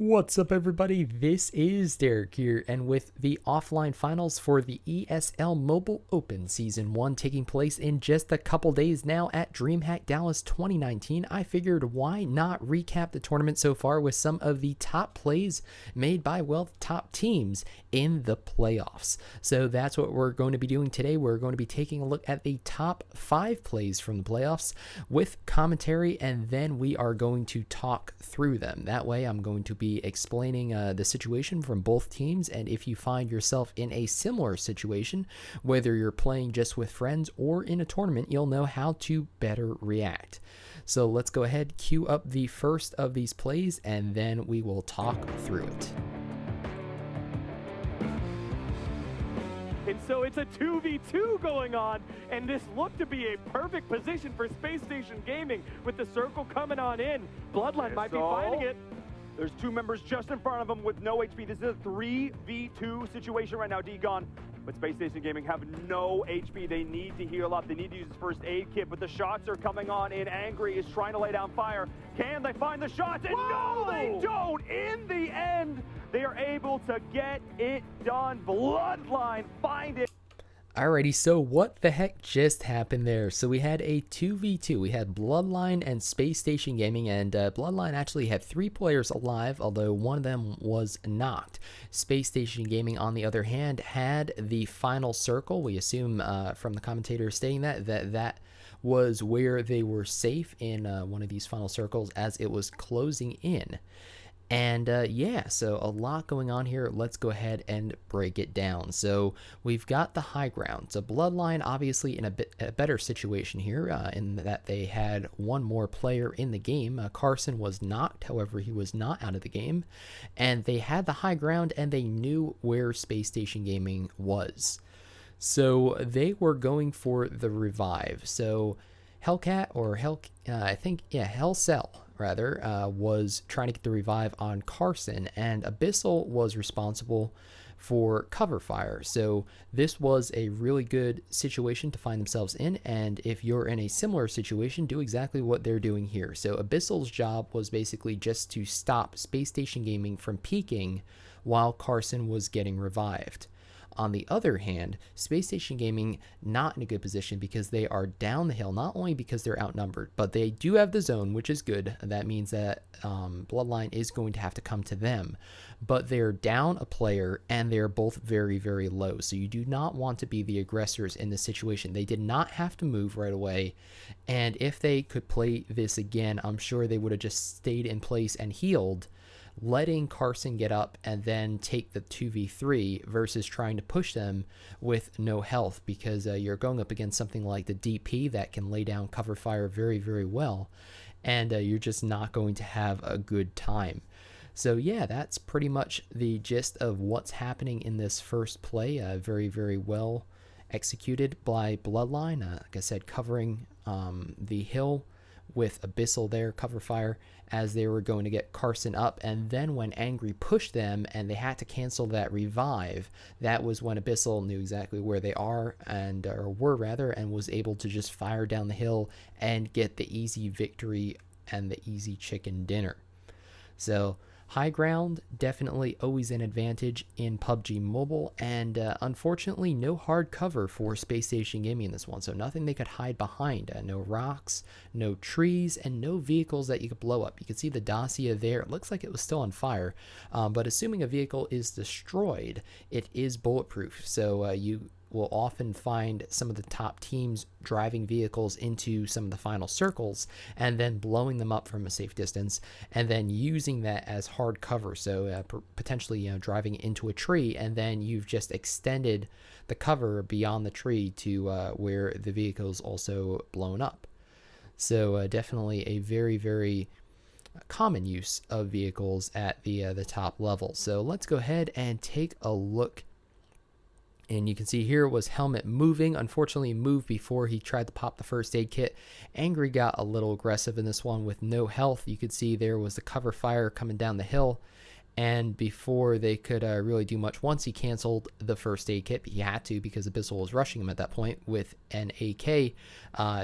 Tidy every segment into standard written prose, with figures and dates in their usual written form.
What's up, everybody? This is Derek here, and with the offline finals for the ESL Mobile Open Season 1 taking place in just a couple days now at DreamHack Dallas 2019, I figured why not recap the tournament so far with some of the top plays made by, well, top teams in the playoffs. So that's what we're going to be doing today. We're going to be taking a look at the top 5 plays from the playoffs with commentary, and then we are going to talk through them. That way, I'm going to be explaining the situation from both teams, and if you find yourself in a similar situation, whether you're playing just with friends or in a tournament, you'll know how to better react. So let's go ahead, cue up the first of these plays, and then we will talk through it. And so it's a 2v2 going on, and this looked to be a perfect position for Space Station Gaming with the circle coming on in. Bloodline might be finding it. There's two members just in front of him with no HP. This is a 3v2 situation right now, D-Gon. But Space Station Gaming have no HP. They need to heal up. They need to use his first aid kit, but the shots are coming on in. Angry is trying to lay down fire. Can they find the shots? And no, they don't! In the end, they are able to get it done. Bloodline find it. Alrighty, so what the heck just happened there? So we had a 2v2. We had Bloodline and Space Station Gaming, and Bloodline actually had 3 players alive, although one of them was knocked. Space Station Gaming, on the other hand, had the final circle. We assume from the commentator stating that was where they were safe in one of these final circles as it was closing in. And yeah, so a lot going on here. Let's go ahead and break it down. So we've got the high ground. So Bloodline obviously in a better situation here in that they had one more player in the game. Carson was knocked, however, he was not out of the game. And they had the high ground and they knew where Space Station Gaming was. So they were going for the revive. So Hellcat or Hellcell rather, was trying to get the revive on Carson, and Abyssal was responsible for cover fire. So this was a really good situation to find themselves in, and if you're in a similar situation, do exactly what they're doing here. So Abyssal's job was basically just to stop Space Station Gaming from peeking while Carson was getting revived. On the other hand, Space Station Gaming not in a good position because they are down the hill, not only because they're outnumbered, but they do have the zone, which is good. That means that Bloodline is going to have to come to them. But they're down a player, and they're both very, very low. So you do not want to be the aggressors in this situation. They did not have to move right away. And if they could play this again, I'm sure they would have just stayed in place and healed, letting Carson get up and then take the 2v3 versus trying to push them with no health, because you're going up against something like the DP that can lay down cover fire very, very well, and you're just not going to have a good time. So yeah, that's pretty much the gist of what's happening in this first play. Very, very well executed by Bloodline. Like I said, covering the hill with Abyssal there, cover fire, as they were going to get Carson up. And then when Angry pushed them and they had to cancel that revive, that was when Abyssal knew exactly where they are, and and was able to just fire down the hill and get the easy victory and the easy chicken dinner. So high ground, definitely always an advantage in PUBG Mobile, and unfortunately no hard cover for Space Station Gaming in this one, so nothing they could hide behind. No rocks, no trees, and no vehicles that you could blow up. You can see the Dacia there. It looks like it was still on fire, but assuming a vehicle is destroyed, it is bulletproof, so you will often find some of the top teams driving vehicles into some of the final circles and then blowing them up from a safe distance and then using that as hard cover. So potentially, driving into a tree, and then you've just extended the cover beyond the tree to where the vehicle is also blown up. So definitely a very, very common use of vehicles at the top level. So let's go ahead and take a look. And you can see here was Helmet moving. Unfortunately, moved before he tried to pop the first aid kit. Angry got a little aggressive in this one with no health. You could see there was the cover fire coming down the hill. And before they could really do much, once he canceled the first aid kit, he had to because Abyssal was rushing him at that point with an AK,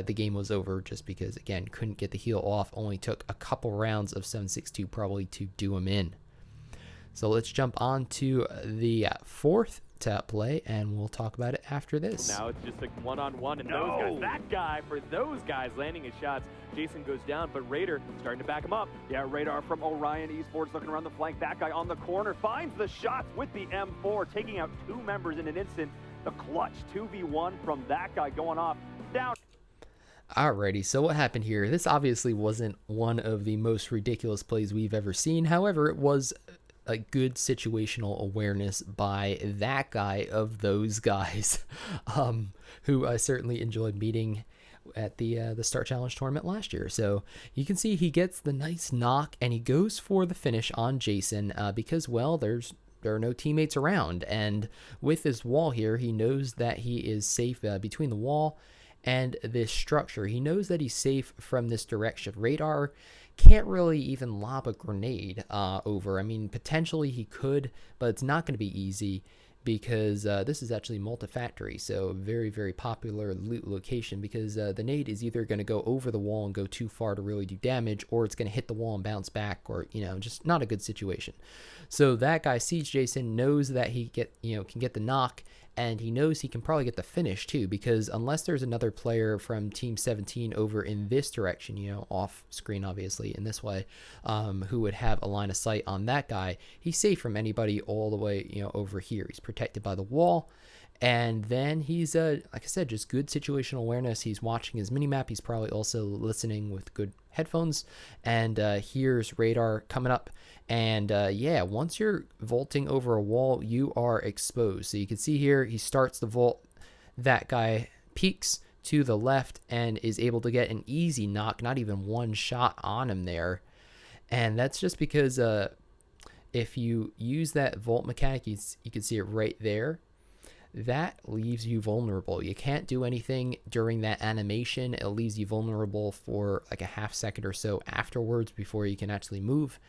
the game was over just because, again, couldn't get the heal off. Only took a couple rounds of 7.62 probably to do him in. So let's jump on to the fourth tap play, and we'll talk about it after this. Now it's just like one-on-one, and those guys, that guy, for those guys landing his shots, Jason goes down, but Raider starting to back him up. Yeah, Radar from Orion Esports looking around the flank. That guy on the corner finds the shots with the M4, taking out 2 members in an instant. The clutch 2v1 from that guy going off down. Alrighty, so what happened here? This obviously wasn't one of the most ridiculous plays we've ever seen. However, it was a good situational awareness by that guy of those guys, who I certainly enjoyed meeting at the Start Challenge tournament last year. So you can see he gets the nice knock, and he goes for the finish on Jason because, well, there are no teammates around, and with this wall here, he knows that he is safe between the wall and this structure. He knows that he's safe from this direction. Radar can't really even lob a grenade over. I mean, potentially he could, but it's not going to be easy because this is actually multifactory, so very, very popular loot location, because the nade is either going to go over the wall and go too far to really do damage, or it's going to hit the wall and bounce back, or, you know, just not a good situation. So that guy sees Jason, knows that he can get the knock, and he knows he can probably get the finish too, because unless there's another player from Team 17 over in this direction, you know, off screen obviously in this way, who would have a line of sight on that guy, he's safe from anybody all the way, you know, over here. He's protected by the wall. And then he's, like I said, just good situational awareness. He's watching his minimap. He's probably also listening with good headphones. And here's Radar coming up. And yeah, once you're vaulting over a wall, you are exposed. So you can see here, he starts the vault. That guy peeks to the left and is able to get an easy knock, not even one shot on him there. And that's just because if you use that vault mechanic, you can see it right there. That leaves you vulnerable. You can't do anything during that animation. It leaves you vulnerable for like a half second or so afterwards before you can actually move.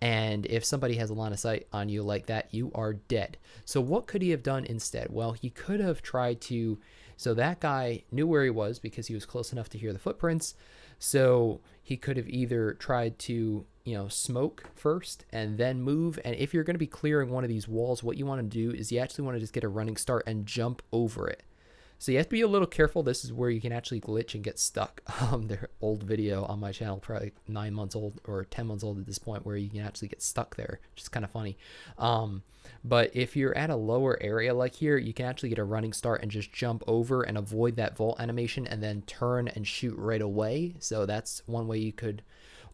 And if somebody has a line of sight on you like that, you are dead. So what could he have done instead? Well, he could have tried to, so that guy knew where he was because he was close enough to hear the footprints. So he could have either tried to, you know, smoke first and then move. And if you're going to be clearing one of these walls, what you want to do is you actually want to just get a running start and jump over it. So you have to be a little careful. This is where you can actually glitch and get stuck. Their old video on my channel, probably 9 months old or 10 months old at this point, where you can actually get stuck there, which is kind of funny. But if you're at a lower area like here, you can actually get a running start and just jump over and avoid that vault animation and then turn and shoot right away. So that's one way you could,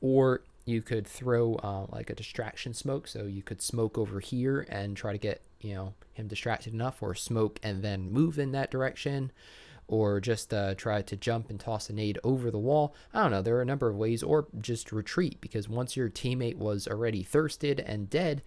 or you could throw like a distraction smoke. So you could smoke over here and try to get, you know, him distracted enough, or smoke and then move in that direction, or just try to jump and toss a nade over the wall. I don't know, there are a number of ways, or just retreat, because once your teammate was already thirsted and dead,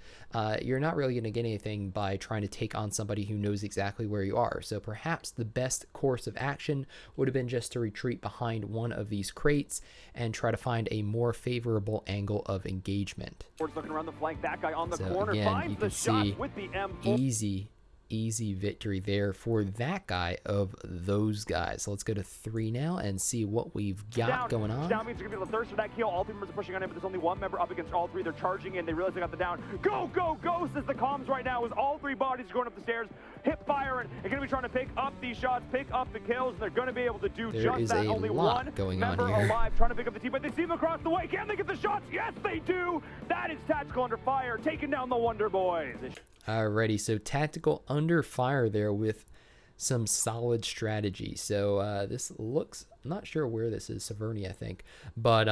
you're not really going to get anything by trying to take on somebody who knows exactly where you are. So perhaps the best course of action would have been just to retreat behind one of these crates and try to find a more favorable angle of engagement. Looking around the flank, that guy on the So corner again, finds you the can shot see with the M4. easy victory there for that guy of those guys. So let's go to 3 now and see what we've got going on. Down means you're gonna be able to thirst for that kill. All 3 members are pushing on him, but there's only 1 member up against all 3. They're charging in. They realize they got the down. Go, go, go, says the comms right now, as all 3 bodies are going up the stairs, hip firing, and gonna be trying to pick up these shots, pick up the kills, and they're gonna be able to do just that. Only 1 member alive, trying to pick up the team, but they see them across the way. Can they get the shots? Yes, they do. That is Tactical Under Fire, taking down the Wonder Boys. Alrighty, so Tactical Under Fire there with some solid strategy. So this looks, I'm not sure where this is, Severny I think, but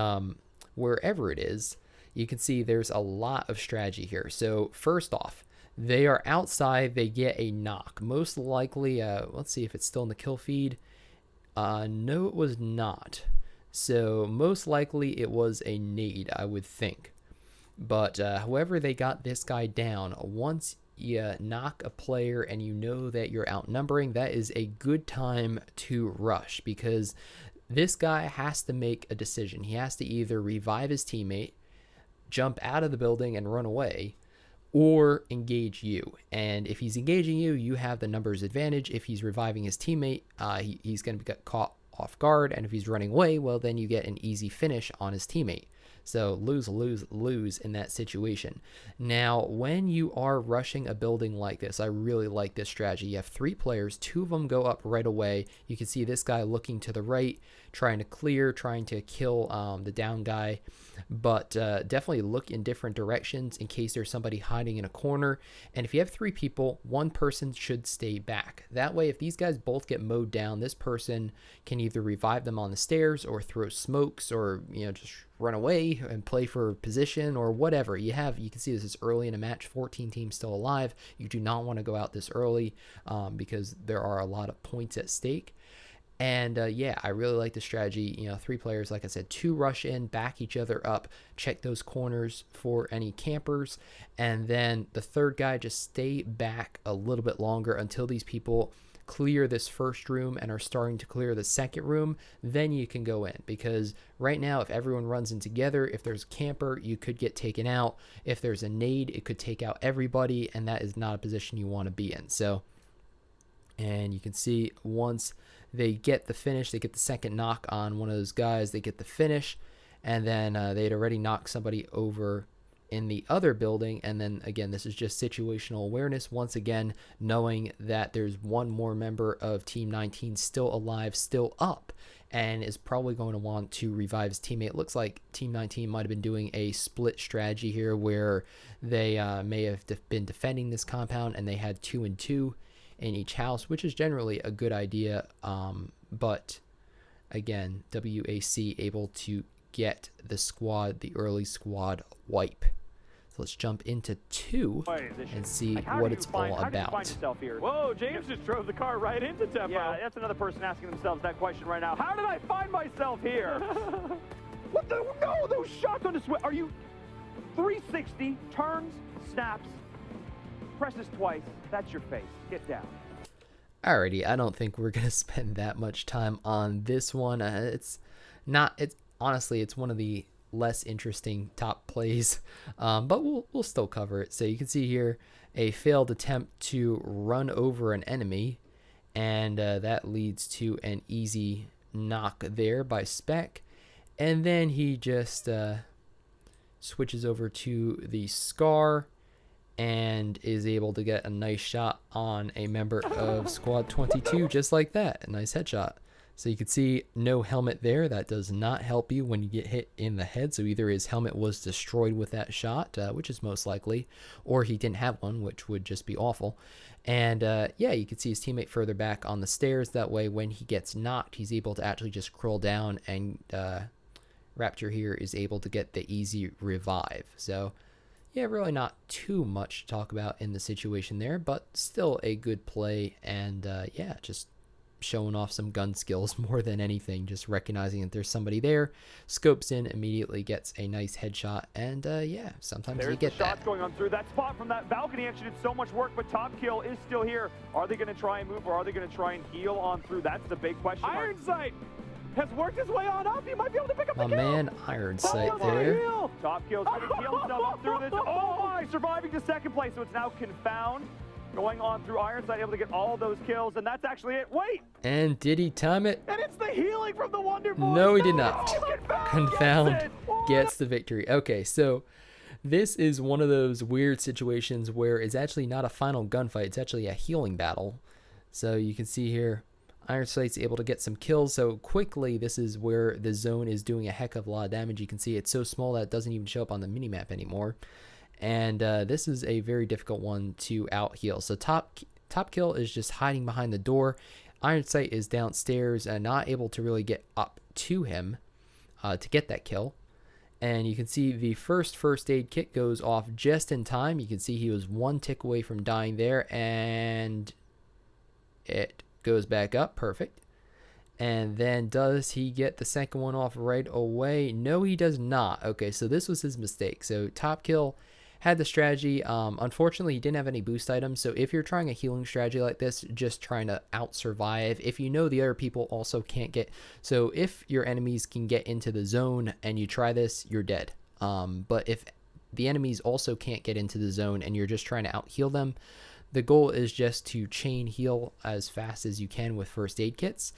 wherever it is, you can see there's a lot of strategy here. So first off, they are outside, they get a knock. Most likely, let's see if it's still in the kill feed. No, it was not. So most likely it was a nade, I would think. But however they got this guy down, once you knock a player and you know that you're outnumbering, that is a good time to rush, because this guy has to make a decision. He has to either revive his teammate, jump out of the building and run away, or engage you. And if he's engaging you, you have the numbers advantage. If he's reviving his teammate, he's going to get caught off guard. And if he's running away, well, then you get an easy finish on his teammate. So lose, lose, lose in that situation. Now, when you are rushing a building like this, I really like this strategy. You have 3 players, 2 of them go up right away. You can see this guy looking to the right, trying to clear, trying to kill the down guy. But definitely look in different directions in case there's somebody hiding in a corner. And if you have 3 people, 1 person should stay back. That way, if these guys both get mowed down, this person can either revive them on the stairs or throw smokes, or just run away and play for position or whatever. You can see this is early in a match, 14 teams still alive. You do not want to go out this early because there are a lot of points at stake. And yeah, I really like the strategy. 3 players, like I said, 2 rush in, back each other up, check those corners for any campers, and then the 3rd guy just stay back a little bit longer until these people clear this first room and are starting to clear the second room. Then you can go in, because right now, if everyone runs in together, if there's a camper, you could get taken out. If there's a nade, it could take out everybody, and that is not a position you want to be in. So, and you can see once they get the finish, they get the second knock on one of those guys, they get the finish, and then they'd already knocked somebody over in the other building. And then again, this is just situational awareness, once again knowing that there's 1 more member of Team 19 still alive, still up, and is probably going to want to revive his teammate. It looks like Team 19 might have been doing a split strategy here, where they may have been defending this compound and they had 2 and 2 in each house, which is generally a good idea. But again, WAC able to get the early squad wipe. So let's jump into 2 and see what it's all about. Whoa, James just drove the car right into Tempo. Yeah, that's another person asking themselves that question right now. How did I find myself here? What the? No, those shots on the switch. Are you 360, turns, snaps, presses twice. That's your face. Get down. Alrighty, I don't think we're going to spend that much time on this one. Honestly, it's one of the less interesting top plays, but we'll still cover it. So you can see here a failed attempt to run over an enemy, and that leads to an easy knock there by Spec. And then he just switches over to the Scar and is able to get a nice shot on a member of Squad 22, just like that. A nice headshot. So you can see no helmet there. That does not help you when you get hit in the head. So either his helmet was destroyed with that shot, which is most likely, or he didn't have one, which would just be awful. And yeah, you can see his teammate further back on the stairs. That way, when he gets knocked, he's able to actually just crawl down, and Raptor here is able to get the easy revive. So yeah, really not too much to talk about in the situation there, but still a good play. And yeah, just showing off some gun skills more than anything, just recognizing that there's somebody there, scopes in, immediately gets a nice headshot, and yeah, sometimes you get shots that. Going on through that spot from that balcony actually did so much work, but Top Kill is still here. Are they going to try and move, or are they going to try and heal on through? That's the big question. Iron Sight has worked his way on up. He might be able to pick up the My kill. man, Iron Sight there. Top Kill's going to heal himself up through this. Oh my, surviving to second place, so it's now Confound going on through Iron Sight, able to get all those kills, and that's actually it. Wait! And did he time it? And it's the healing from the Wonder Boy. No, he did not. Oh, Confound gets the victory. Okay, so this is one of those weird situations where it's actually not a final gunfight. It's actually a healing battle. So you can see here, Iron Sight's able to get some kills. So quickly, this is where the zone is doing a heck of a lot of damage. You can see it's so small that it doesn't even show up on the minimap anymore. And this is a very difficult one to out heal. So top Kill is just hiding behind the door. Iron Sight is downstairs and not able to really get up to him to get that kill. And you can see the first aid kit goes off just in time. You can see he was 1 tick away from dying there, and it goes back up. Perfect. And then does he get the second one off right away? No, he does not. Okay, so this was his mistake. So Top Kill had the strategy. Unfortunately, he didn't have any boost items. So if you're trying a healing strategy like this, just trying to out survive, if you know the other people also can't get, so if your enemies can get into the zone and you try this, you're dead. But if the enemies also can't get into the zone and you're just trying to out heal them, the goal is just to chain heal as fast as you can with first aid kits.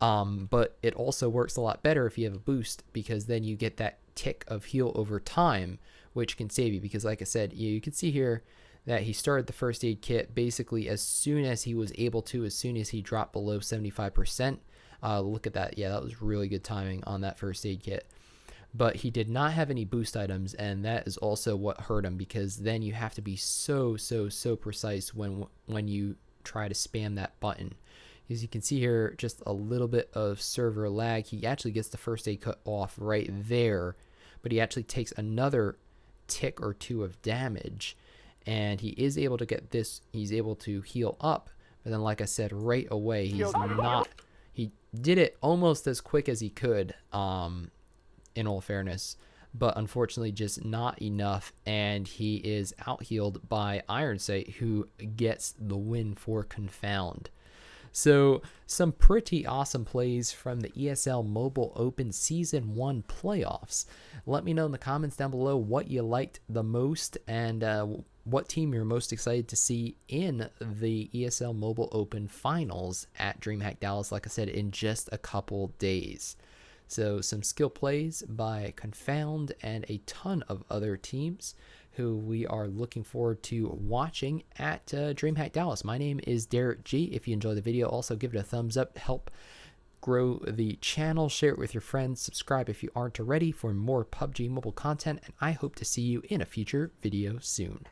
But it also works a lot better if you have a boost, because then you get that tick of heal over time, which can save you, because like I said, you can see here that he started the first aid kit basically as soon as he was able to, as soon as he dropped below 75%. Look at that. Yeah, that was really good timing on that first aid kit. But he did not have any boost items, and that is also what hurt him, because then you have to be so precise when you try to spam that button. As you can see here, just a little bit of server lag. He actually gets the first aid cut off right there, but he actually takes another tick or two of damage, and he is able to get this. He's able to heal up, but then like I said, right away he did it almost as quick as he could, in all fairness, but unfortunately just not enough, and he is out healed by Ironsight, who gets the win for Confound. So some pretty awesome plays from the ESL Mobile Open Season 1 playoffs. Let me know in the comments down below what you liked the most, and what team you're most excited to see in the ESL Mobile Open finals at DreamHack Dallas, like I said, in just a couple days. So some skill plays by Confound and a ton of other teams who we are looking forward to watching at DreamHack Dallas. My name is DerekG. If you enjoyed the video, also give it a thumbs up. Help grow the channel. Share it with your friends. Subscribe if you aren't already for more PUBG Mobile content. And I hope to see you in a future video soon.